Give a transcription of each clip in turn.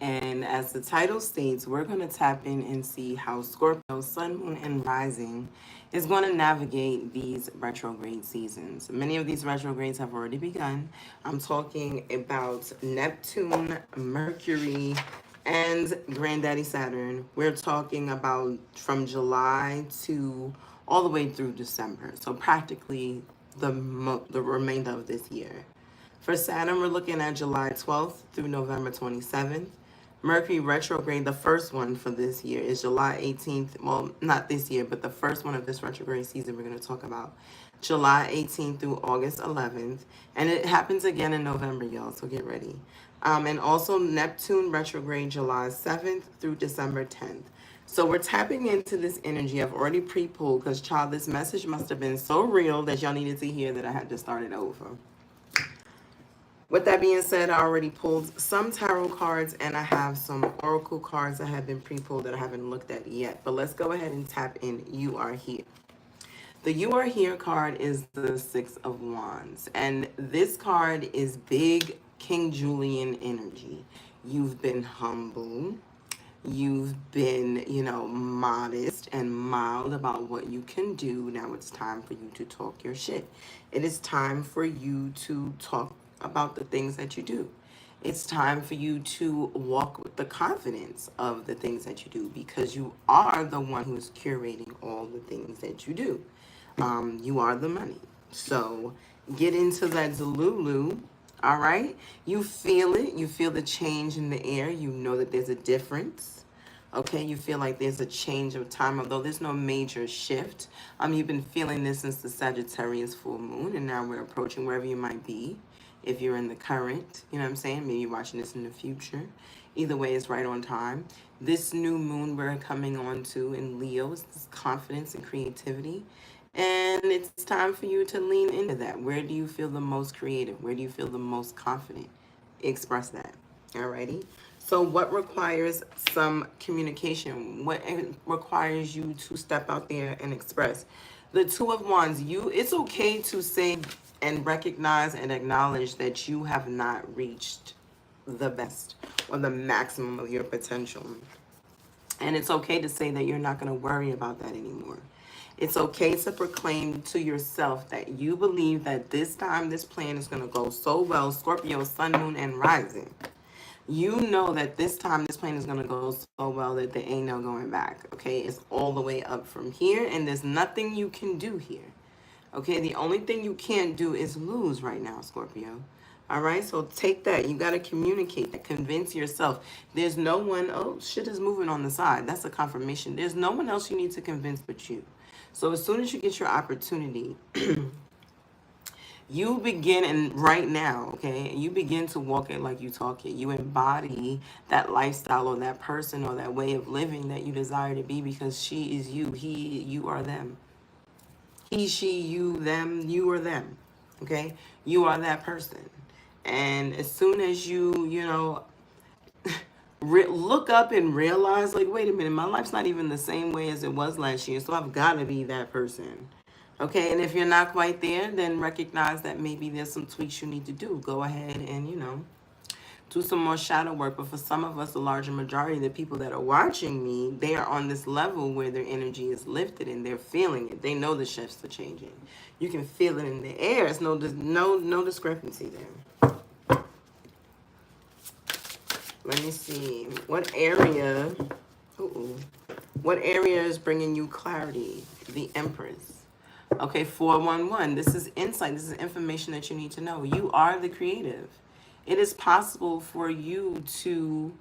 And as the title states, we're going to tap in and see how Scorpio, Sun, Moon, and Rising is going to navigate these retrograde seasons. Many of these retrogrades have already begun. I'm talking about Neptune, Mercury, and Granddaddy Saturn. We're talking about from July to all the way through December. So practically the remainder of this year. For Saturn, we're looking at July 12th through November 27th. Mercury retrograde, the first one for this year, is July 18th. Well, not this year, but the first one of this retrograde season we're going to talk about. July 18th through August 11th. And it happens again in November, y'all, so get ready. And also Neptune retrograde July 7th through December 10th. So we're tapping into this energy. I've already pre-pulled because, child, this message must have been so real that y'all needed to hear that I had to start it over. With that being said, I already pulled some tarot cards and I have some oracle cards that have been pre-pulled that I haven't looked at yet. But let's go ahead and tap in You Are Here. The You Are Here card is the Six of Wands. And this card is big King Julian energy. You've been humble. You've been, modest and mild about what you can do. Now it's time for you to talk your shit. It is time for you to talk about the things that you do. It's time for you to walk with the confidence of the things that you do because you are the one who's curating all the things that you do. You are the money. So get into that Zalulu. All right. You feel it. You feel the change in the air. You know that there's a difference. Okay. You feel like there's a change of time, although there's no major shift. You've been feeling this since the Sagittarius full moon, and now we're approaching wherever you might be. If you're in the current, you know what I'm saying? Maybe you're watching this in the future. Either way, it's right on time. This new moon we're coming on to in Leo is confidence and creativity. And it's time for you to lean into that. Where do you feel the most creative? Where do you feel the most confident? Express that. Alrighty. So what requires some communication? What requires you to step out there and express? The Two of Wands, it's okay to say and recognize and acknowledge that you have not reached the best or the maximum of your potential. And it's okay to say that you're not going to worry about that anymore. It's okay to proclaim to yourself that you believe that this time this plan is going to go so well. Scorpio, Sun, Moon, and Rising. You know that this time this plan is going to go so well that there ain't no going back. Okay, it's all the way up from here, and there's nothing you can do here. Okay, the only thing you can't do is lose right now, Scorpio. All right, so take that. You got to communicate that. Convince yourself. There's no one, oh, shit is moving on the side. That's a confirmation. There's no one else you need to convince but you. So as soon as you get your opportunity, you begin, and right now, okay, you begin to walk it like you talk it. You embody that lifestyle or that person or that way of living that you desire to be because she is you. He, you are them. He, she, you, them, you are them. Okay? You are that person. And as soon as you, look up and realize, like, wait a minute, my life's not even the same way as it was last year, so I've got to be that person. Okay? And if you're not quite there, then recognize that maybe there's some tweaks you need to do. Go ahead and, do some more shadow work. But for some of us, the larger majority of the people that are watching me, they are on this level where their energy is lifted and they're feeling it. They know the shifts are changing. You can feel it in the air. It's no discrepancy there. Let me see. What area is bringing you clarity? The Empress. Okay, 411. This is insight. This is information that you need to know. You are the creative. It is possible for you to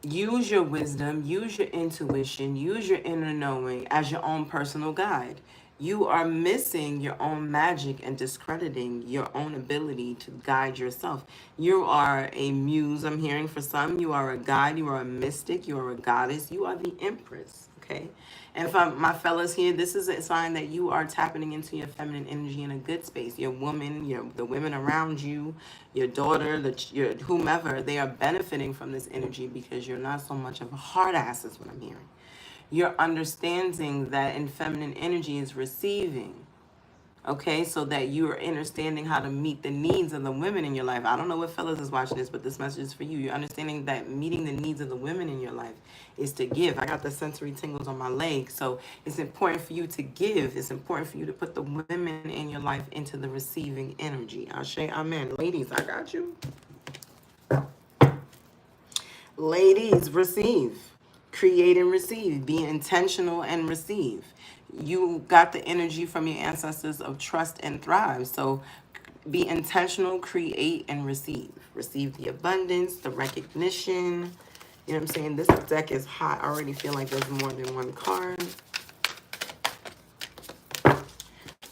use your wisdom, use your intuition, use your inner knowing as your own personal guide. You are missing your own magic and discrediting your own ability to guide yourself. You are a muse, I'm hearing for some. You are a guide. You are a mystic. You are a goddess. You are the Empress, okay? And for my fellas here, this is a sign that you are tapping into your feminine energy in a good space. Your woman, the women around you, your daughter, your whomever, they are benefiting from this energy because you're not so much of a hard ass is what I'm hearing. You're understanding that in feminine energy is receiving. Okay, so that you are understanding how to meet the needs of the women in your life. I don't know what fellas is watching this, but this message is for you. You're understanding that meeting the needs of the women in your life is to give. I got the sensory tingles on my leg, so it's important for you to give. It's important for you to put the women in your life into the receiving energy. I'll say amen. Ladies, I got you. Ladies, receive. Create and receive. Be intentional and receive. You got the energy from your ancestors of trust and thrive. So be intentional, create, and receive. Receive the abundance, the recognition. You know what I'm saying? This deck is hot. I already feel like there's more than one card.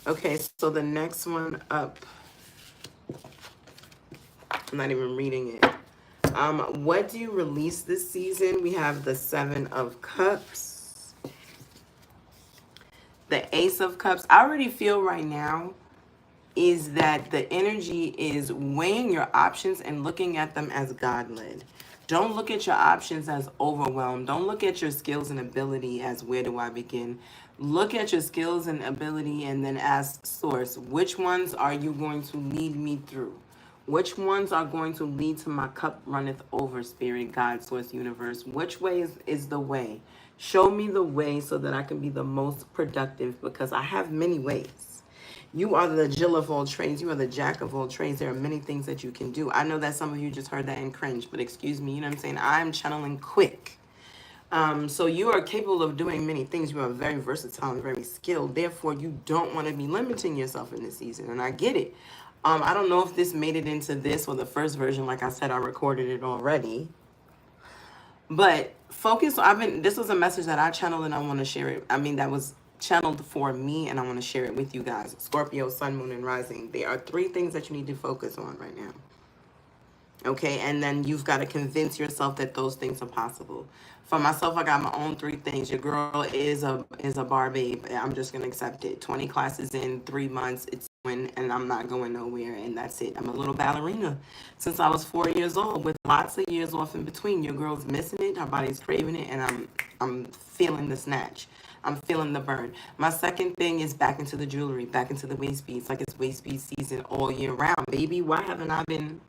Okay, so the next one up, I'm not even reading it. What do you release this season? We have the 7 of Cups, the Ace of Cups. I already feel right now is that the energy is weighing your options and looking at them as God-led. Don't look at your options as overwhelmed. Don't look at your skills and ability as where do I begin. Look at your skills and ability and then ask Source, which ones are you going to lead me through? Which ones are going to lead to my cup runneth over, Spirit, God, Source, Universe? Which way is the way? Show me the way so that I can be the most productive, because I have many ways. You are the Jill of all trades. You are the Jack of all trades. There are many things that you can do. I know that some of you just heard that and cringe, but excuse me, you know what I'm saying? I'm channeling quick. So you are capable of doing many things. You are very versatile and very skilled. Therefore, you don't want to be limiting yourself in this season. And I get it. I don't know if this made it into this or the first version. Like I said, I recorded it already. But focus. This was a message that I channeled and I want to share it. I mean, that was channeled for me and I want to share it with you guys. Scorpio, Sun, Moon, and Rising. There are 3 things that you need to focus on right now. Okay, and then you've got to convince yourself that those things are possible. For myself, I got my own 3 things. Your girl is a bar babe. I'm just gonna accept it. 20 classes in 3 months. It's when, and I'm not going nowhere, and that's it. I'm a little ballerina since I was 4 years old, with lots of years off in between. Your girl's missing it. Her body's craving it, and I'm feeling the snatch. I'm feeling the burn. My second thing is back into the jewelry, back into the waist beads, like it's waist bead season all year round, baby. Why haven't I been?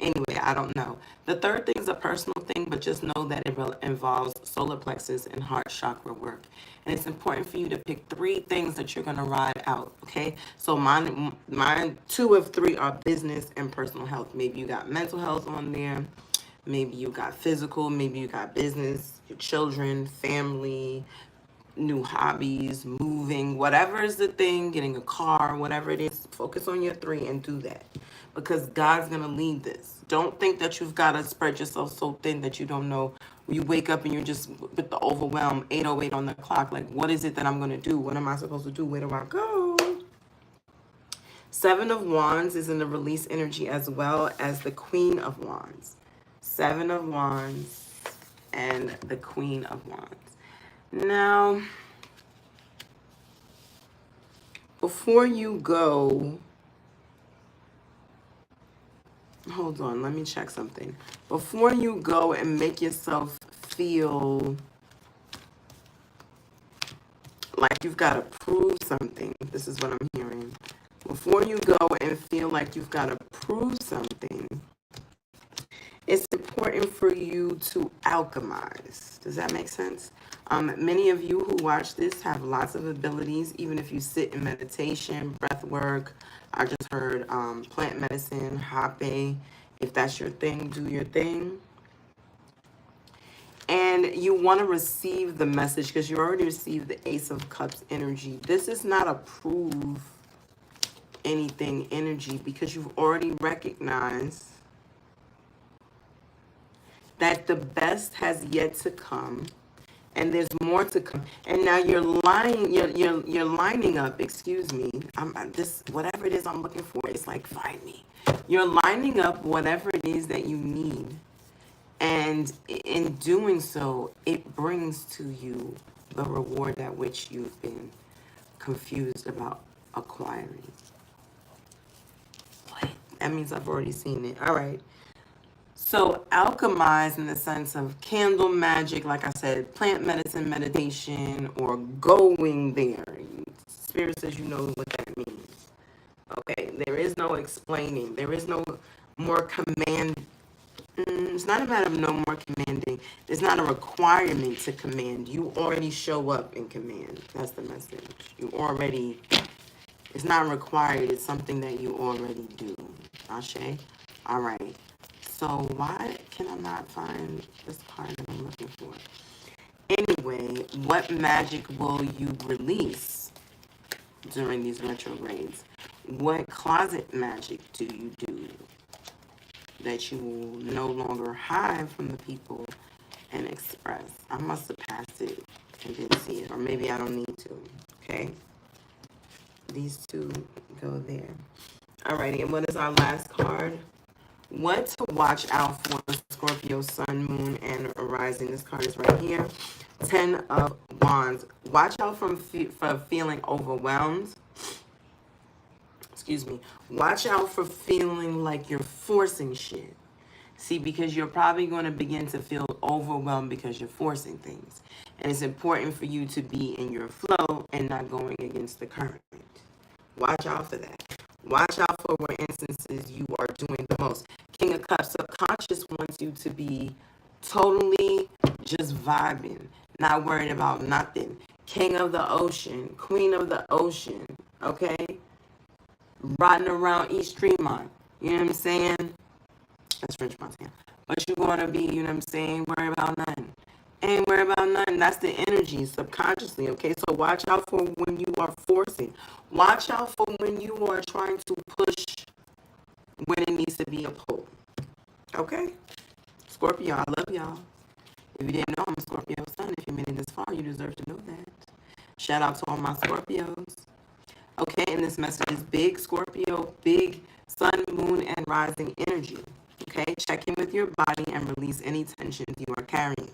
Anyway, I don't know. The third thing is a personal thing, but just know that it involves solar plexus and heart chakra work. And it's important for you to pick 3 things that you're going to ride out, okay? So mine 2 of 3 are business and personal health. Maybe you got mental health on there. Maybe you got physical. Maybe you got business, your children, family, new hobbies, moving, whatever is the thing, getting a car, whatever it is. Focus on your 3 and do that, because God's going to lead this. Don't think that you've got to spread yourself so thin that you don't know. You wake up and you're just with the overwhelm, 8:08 on the clock. Like, what is it that I'm going to do? What am I supposed to do? Where do I go? 7 of Wands is in the release energy, as well as the Queen of Wands. 7 of Wands and the Queen of Wands. Now, before you go, hold on, let me check something. Before you go and make yourself feel like you've got to prove something, this is what I'm hearing. Before you go and feel like you've got to prove something, it's important for you to alchemize. Does that make sense? Many of you who watch this have lots of abilities, even if you sit in meditation, breath work. I just heard plant medicine, hape. If that's your thing, do your thing. And you want to receive the message because you already received the Ace of Cups energy. This is not a prove anything energy, because you've already recognized that the best has yet to come, and there's more to come. And now you're lining up. Excuse me. This, whatever it is I'm looking for, it's like, find me. You're lining up whatever it is that you need, and in doing so, it brings to you the reward at which you've been confused about acquiring. What? That means I've already seen it. All right. So alchemize in the sense of candle magic, like I said, plant medicine, meditation, or going there. Spirit says you know what that means. Okay, there is no explaining. There is no more command. It's not a matter of no more commanding. It's not a requirement to command. You already show up in command. That's the message. You already, it's not required. It's something that you already do. Ashe? All right. So why can I not find this card that I'm looking for? Anyway, what magic will you release during these retrogrades? What closet magic do you do that you will no longer hide from the people and express? I must have passed it and didn't see it, or maybe I don't need to. Okay, these two go there. Alrighty, and what is our last card? What to watch out for Scorpio, Sun, Moon, and Rising. This card is right here. 10 of Wands. Watch out for feeling overwhelmed. Excuse me. Watch out for feeling like you're forcing shit. See, because you're probably going to begin to feel overwhelmed because you're forcing things. And it's important for you to be in your flow and not going against the current. Watch out for that. Watch out for where instances you are doing the most. King of Cups, subconscious wants you to be totally just vibing, not worried about nothing. King of the Ocean, Queen of the Ocean, okay? Riding around East Tremont, you know what I'm saying? That's French Montana. But you're going to be, you know what I'm saying, worry about nothing. Ain't worry about nothing. That's the energy subconsciously, okay? So watch out for when you are forcing. Watch out for when you are trying to push when it needs to be a pull. Okay? Scorpio, I love y'all. If you didn't know, I'm a Scorpio sun. If you made it this far, you deserve to know that. Shout out to all my Scorpios. Okay, and this message is big Scorpio, big sun, moon, and rising energy. Okay, check in with your body and release any tensions you are carrying.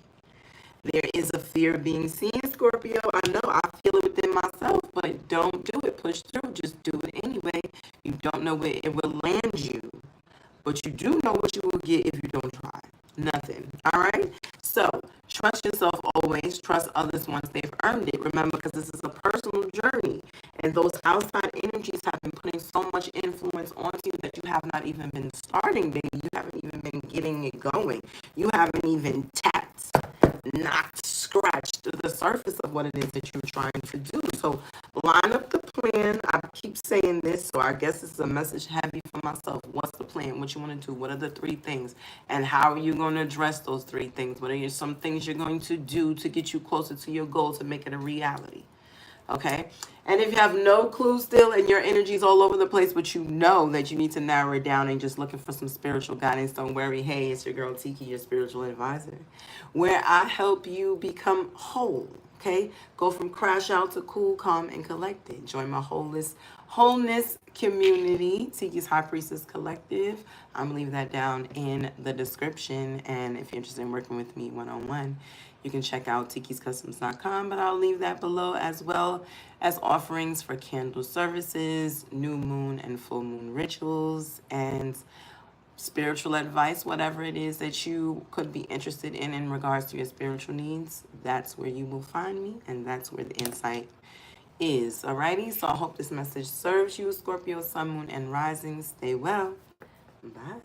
There is a fear of being seen, Scorpio. I know, I feel it within myself, but don't do it. Push through. Just do it anyway. You don't know where it will land you, but you do know what you will get if you don't try. Nothing. All right? So, trust yourself always. Trust others once they've earned it. Remember, because this is a personal journey, and those outside energies have been putting so much influence onto you that you have not even been starting, baby. You haven't even been getting it going. You haven't even tapped, not scratched the surface of what it is that you're trying to do. So line up the plan. I keep saying this, so I guess this is a message heavy for myself. What's the plan? What you want to do? What are the 3 things? And how are you going to address those 3 things? What are some things you're going to do to get you closer to your goal, to make it a reality? Okay? And if you have no clue still and your energy's all over the place, but you know that you need to narrow it down and just looking for some spiritual guidance, don't worry. Hey, it's your girl Tiki, your spiritual advisor, where I help you become whole. Okay? Go from crash out to cool, calm, and collected. Join my wholeness community, Tiki's High Priestess Collective. I'm going to leave that down in the description. And if you're interested in working with me one-on-one, you can check out tikiscustoms.com, but I'll leave that below, as well as offerings for candle services, new moon and full moon rituals, and spiritual advice, whatever it is that you could be interested in regards to your spiritual needs. That's where you will find me, and that's where the insight is. Alrighty, so I hope this message serves you, Scorpio, Sun, Moon, and Rising. Stay well. Bye.